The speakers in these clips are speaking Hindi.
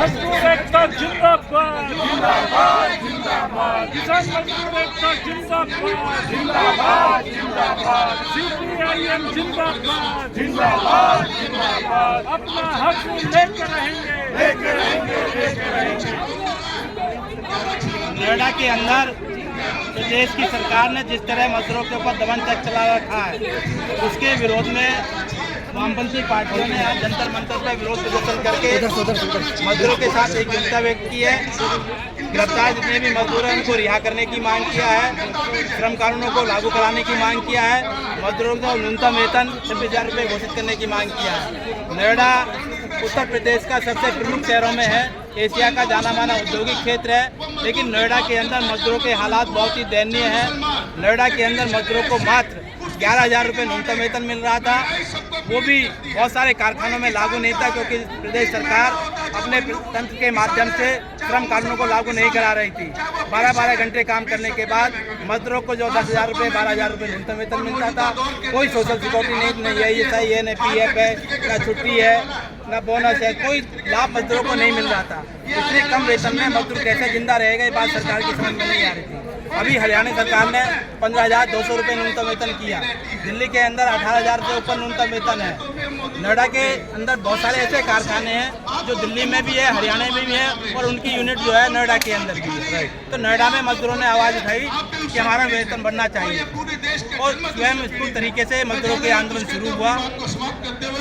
मजदूर एकता जिंदाबाद जिंदाबाद जिंदाबाद, किसान मजदूर एकता जिंदाबाद जिंदाबाद जिंदाबाद, CPIM जिंदाबाद जिंदाबाद जिंदाबाद, अपना हक लेकर रहेंगे लेकर रहेंगे लेकर रहेंगे। नोएडा के अंदर प्रदेश की सरकार ने जिस तरह मजदूरों के ऊपर दमन तक चला रखा है, उसके विरोध में वामपंथी पार्टियों ने आज जंतर मंतर पर विरोध प्रदर्शन करके मजदूरों के साथ एक एकता व्यक्त की है। गिरफ्तार जितने भी मजदूर हैं उनको रिहा करने की मांग किया है, श्रम कानूनों को लागू कराने की मांग किया है, मजदूरों को न्यूनतम वेतन 26,000 रुपये घोषित करने की मांग किया है। नोएडा उत्तर प्रदेश का सबसे प्रमुख शहरों में है, एशिया का जाना माना औद्योगिक क्षेत्र है, लेकिन नोएडा के अंदर मजदूरों के हालात बहुत ही दयनीय हैं। नोएडा के अंदर मजदूरों को मात्र 11,000 रुपये न्यूनतम वेतन मिल रहा था, वो भी बहुत सारे कारखानों में लागू नहीं था क्योंकि प्रदेश सरकार अपने तंत्र के माध्यम से श्रम कानूनों को लागू नहीं करा रही थी। 12-12 घंटे काम करने के बाद मजदूरों को जो 10,000 रुपये 12,000 रुपये न्यूनतम वेतन मिलता था, कोई सोशल सिक्योरिटी नहीं है, ESI है, न PF है, न छुट्टी है, न बोनस है, कोई लाभ मजदूरों को नहीं मिल रहा था। इतने कम वेतन में मजदूर कैसे जिंदा रहेगा, ये बात सरकार की समझ में नहीं आ रही थी। अभी हरियाणा सरकार ने 15,200 रुपये न्यूनतम वेतन किया, दिल्ली के अंदर 18,000 से ऊपर न्यूनतम वेतन है। नोएडा के अंदर बहुत सारे ऐसे कारखाने हैं जो दिल्ली में भी है, हरियाणा में भी है, और उनकी यूनिट जो है नोएडा के अंदर भी है। तो नोएडा में मजदूरों ने आवाज़ उठाई कि हमारा वेतन बढ़ना चाहिए, और स्वयं स्कूल तरीके से मजदूरों के आंदोलन शुरू हुआ।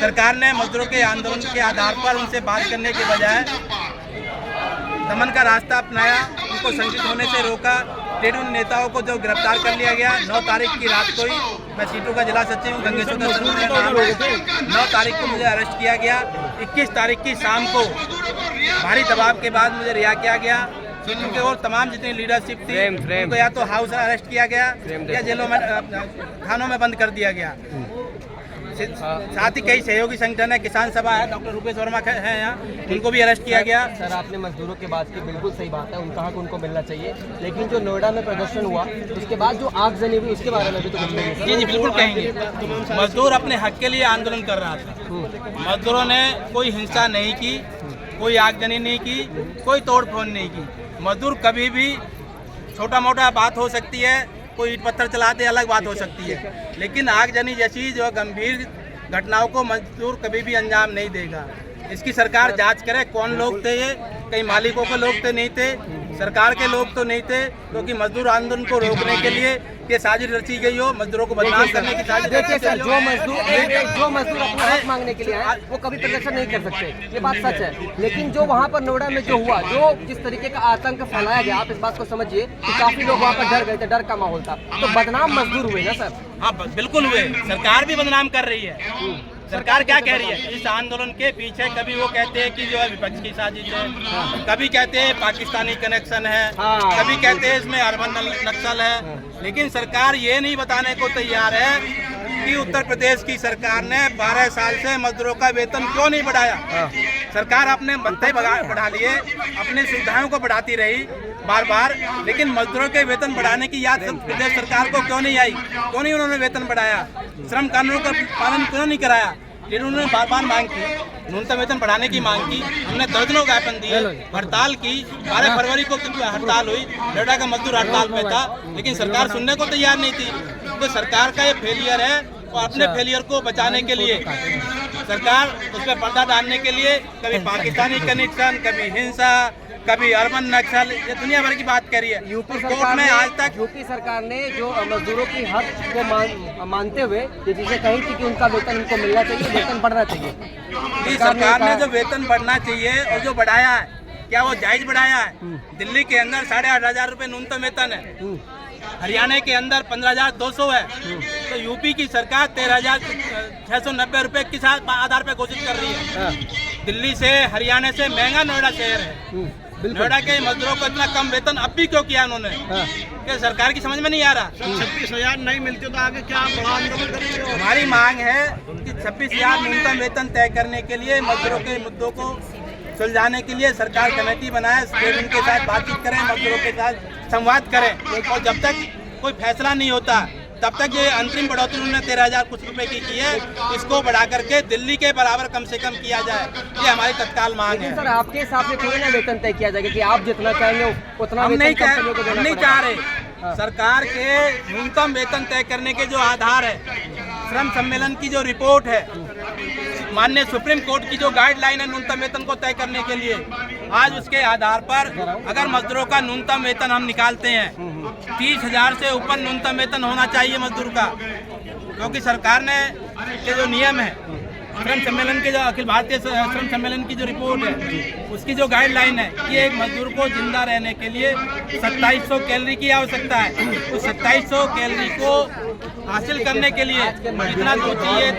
सरकार ने मजदूरों के आंदोलन के आधार पर उनसे बात करने के बजाय दमन का रास्ता अपनाया, उनको संगठित होने से रोका। ट्रेड यूनियन नेताओं को जो गिरफ्तार कर लिया गया 9 तारीख की रात को ही, मैं सीटू का जिला सचिव हूँ, गंगेश्वर दत्त मेरा नाम है। 9 तारीख को मुझे अरेस्ट किया गया, 21 तारीख की शाम को भारी दबाव के बाद मुझे रिहा किया गया। सीटू के और तमाम जितनी लीडरशिप थी उनको या तो हाउस अरेस्ट किया गया या जेलों में थानों में बंद कर दिया गया। साथ ही कई सहयोगी संगठन है, किसान सभा है, डॉक्टर रूपेश वर्मा है यहाँ, उनको भी अरेस्ट किया गया। सर, आपने मजदूरों की बात की, बिल्कुल सही बात है, उनका हक उनको मिलना चाहिए, लेकिन जो नोएडा में प्रदर्शन हुआ उसके बाद जो आगजनी हुई उसके बारे में भी तो कुछ नहीं है। जी बिल्कुल कहेंगे। मजदूर अपने हक के लिए आंदोलन कर रहा था, मजदूरों ने कोई हिंसा नहीं की, कोई आगजनी नहीं की, कोई तोड़फोड़ नहीं की। मजदूर कभी भी छोटा मोटा बात हो सकती है, कोई ईट पत्थर चलाते अलग बात हो सकती है, लेकिन आगजनी जैसी जो गंभीर घटनाओं को मजदूर कभी भी अंजाम नहीं देगा। इसकी सरकार जांच करे, कौन लोग थे ये, कई मालिकों के लोग तो नहीं थे, सरकार के लोग तो नहीं थे, क्योंकि मजदूर आंदोलन को रोकने के लिए ये साजिश रची गई हो, मजदूरों को बदनाम करने की साजिश। देखिए सर, जो मजदूर अपना हक मांगने के लिए आए वो कभी प्रदर्शन नहीं कर सकते, ये बात सच है। लेकिन जो वहाँ पर नोएडा में जो हुआ, जो जिस तरीके का आतंक फैलाया गया, आप इस बात को समझिए कि काफी लोग वहाँ पर डर गए थे, डर का माहौल था, तो बदनाम मजदूर हुए ना सर। हाँ बिल्कुल हुए, सरकार भी बदनाम कर रही है। सरकार क्या कह रही है इस आंदोलन के पीछे? कभी वो कहते हैं कि जो है विपक्ष की साजिश है, कभी कहते हैं पाकिस्तानी कनेक्शन है, कभी कहते हैं इसमें अर्बन नक्सल है, लेकिन सरकार ये नहीं बताने को तैयार है कि उत्तर प्रदेश की सरकार ने 12 साल से मजदूरों का वेतन क्यों नहीं बढ़ाया। सरकार अपने भत्ते बढ़ा लिए, अपनी सुविधाओं को बढ़ाती रही बार बार, लेकिन मजदूरों के वेतन बढ़ाने की याद प्रदेश सरकार को क्यों नहीं आई? क्यों नहीं उन्होंने वेतन बढ़ाया? श्रम कानूनों का पालन क्यों नहीं कराया? उन्होंने बार बार मांग की, न्यूनतम वेतन बढ़ाने की मांग की, हमने दर्जनों ज्ञापन दिए, हड़ताल की। 12 फरवरी को हड़ताल हुई, नोएडा का मजदूर हड़ताल पे था, लेकिन सरकार सुनने को तैयार नहीं थी। तो सरकार का ये फेलियर है, और अपने फेलियर को बचाने के लिए सरकार उस पर पर्दा डालने के लिए कभी पाकिस्तानी कनेक्शन, कभी हिंसा, कभी अर्बन नक्सल, ये दुनिया भर की बात कर रही है। यूपी सरकार ने जो मजदूरों की हक को मानते हुए ये चीजें कही थी कि उनका वेतन उनको मिलना चाहिए, वेतन बढ़ना चाहिए। सरकार ने जो वेतन बढ़ना चाहिए और जो बढ़ाया है, क्या वो जायज बढ़ाया है? दिल्ली के अंदर 8,500 रुपये न्यूनतम वेतन है, हरियाणा के अंदर 15,200 है, तो यूपी की सरकार 13,690 रुपये किस आधार पर घोषित कर रही है? दिल्ली से हरियाणा से महंगा नोएडा शहर है, नोएडा के मजदूरों को इतना कम वेतन अब भी क्यों किया उन्होंने? क्या सरकार की समझ में नहीं आ रहा? 26,000 नहीं मिलती तो आगे क्या बड़ा आंदोलन करेंगे? हमारी मांग है कि 26,000 न्यूनतम वेतन तय करने के लिए, मजदूरों के मुद्दों को सुलझाने के लिए सरकार कमेटी बनाए, उनके साथ बातचीत करें, मजदूरों के साथ संवाद करें, और जब तक कोई फैसला नहीं होता तब तक जो अंतरिम बढ़ोतरी उन्होंने 13,000 कुछ रुपए की है, इसको बढ़ा करके दिल्ली के बराबर कम से कम किया जाए, ये हमारी तत्काल मांग है। सर आपके हिसाब से थोड़ी ना वेतन तय किया जाएगा कि आप जितना चाहेंगे उतना हम नहीं वेतन चाह रहे। सरकार के न्यूनतम वेतन तय करने के जो आधार है, श्रम सम्मेलन की जो रिपोर्ट है, माननीय सुप्रीम कोर्ट की जो गाइडलाइन है न्यूनतम वेतन को तय करने के लिए, आज उसके आधार पर अगर मजदूरों का न्यूनतम वेतन हम निकालते हैं, 30,000 से ऊपर न्यूनतम वेतन होना चाहिए मजदूर का, क्योंकि सरकार ने के जो नियम है, श्रम सम्मेलन के जो अखिल भारतीय श्रम सम्मेलन की जो रिपोर्ट है, उसकी जो गाइडलाइन है कि एक मजदूर को जिंदा रहने के लिए 2700 कैलोरी की आवश्यकता है। तो 2700 कैलोरी को हासिल करने के लिए कितना दूध चाहिए?